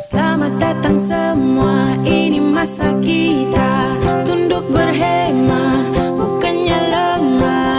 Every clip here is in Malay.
Selamat datang semua, ini masa kita tunduk berhema, bukannya lemah.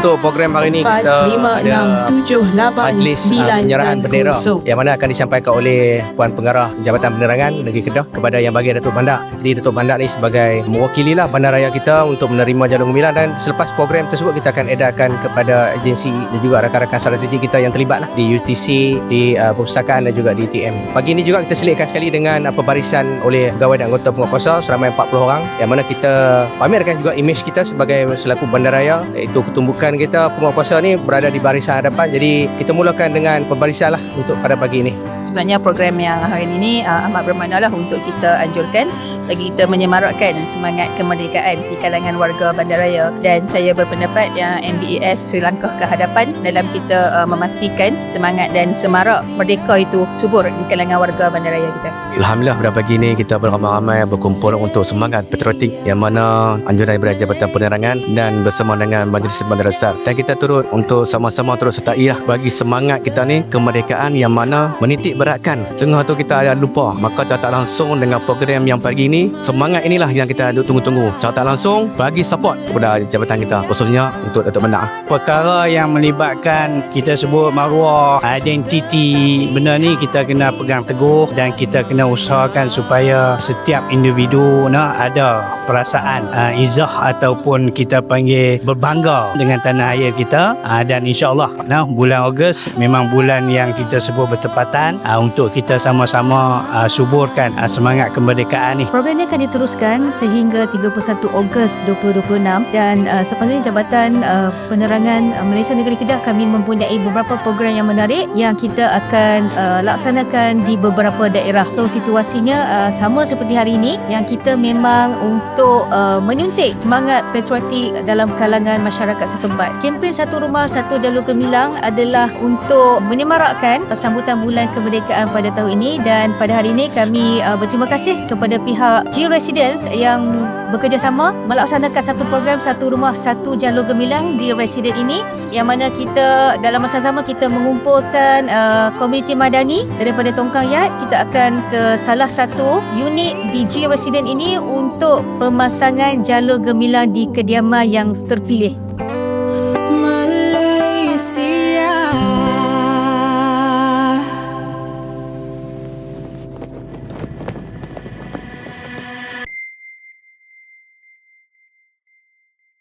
Untuk program hari ini kita 5, 6, 7, 8, majlis 9 penyerahan dan bendera kosong. yang mana akan disampaikan oleh Puan Pengarah Jabatan Penerangan Negeri Kedah kepada Yang Bagi Datuk Bandak. Jadi Datuk Bandak ni sebagai mewakililah bandaraya kita untuk menerima jalur gemilang, dan selepas program tersebut kita akan edarkan kepada agensi dan juga rakan-rakan strategi kita yang terlibat di UTC, di perpustakaan dan juga di TM. Pagi ini juga kita selitkan sekali dengan pembarisan oleh pegawai dan anggota penguatkuasa seramai 40 orang, yang mana kita pamerkan juga imej kita sebagai selaku bandaraya, iaitu ketumbukan kita penguatkuasa ni berada di barisan hadapan. Jadi kita mulakan dengan pembarisan lah untuk pada pagi ini. Sebenarnya program yang hari ini amat bermakna lah untuk kita anjurkan bagi kita menyemarakkan semangat kemerdekaan di kalangan warga bandaraya, dan saya berpendapat yang MBAS selangkah ke hadapan dalam kita memastikan semangat dan semarak merdeka itu subur di kalangan warga bandaraya kita. Alhamdulillah pada pagi ini kita beramai-ramai berkumpul untuk semangat patriotik yang mana anjuran daripada Jabatan Penerangan dan bersama dengan Majlis Bandar Ustaz, dan kita turut untuk sama-sama terus sertai lah bagi semangat kita ni kemerdekaan yang mana menitik beratkan setengah tu kita ada lupa. Maka secara tak langsung dengan program yang pagi ini, semangat inilah yang kita tunggu-tunggu. Secara tak langsung bagi support kepada jabatan kita, khususnya untuk Datuk Bandak. Perkara yang melibatkan kita sebut maruah, identiti, benda ni kita kena pegang teguh, dan kita kena usahakan supaya setiap individu ada perasaan izah ataupun kita panggil berbangga dengan tanah air kita, dan insyaAllah bulan Ogos memang bulan yang kita sebut bertepatan untuk kita sama-sama suburkan semangat kemerdekaan ni. Program ini akan diteruskan sehingga 31 Ogos 2026, dan sepanjang Jabatan Penerangan Malaysia Negeri Kedah kami mempunyai beberapa program yang menarik yang kita akan laksanakan di beberapa daerah. So situasinya sama seperti hari ini, yang kita memang untuk menyuntik semangat patriotik dalam kalangan masyarakat setempat. Kempen Satu Rumah Satu Jalur Gemilang adalah untuk menyemarakkan sambutan bulan kemerdekaan pada tahun ini, dan pada hari ini kami berterima kasih kepada pihak G Residence yang bekerjasama melaksanakan satu program Satu Rumah Satu Jalur Gemilang di residen ini, yang mana kita dalam masa sama kita mengumpulkan komuniti madani daripada Tongkang Yat. Kita akan ke salah satu unit di G Resident ini untuk pemasangan jalur gemilang di kediaman yang terpilih. Malaysia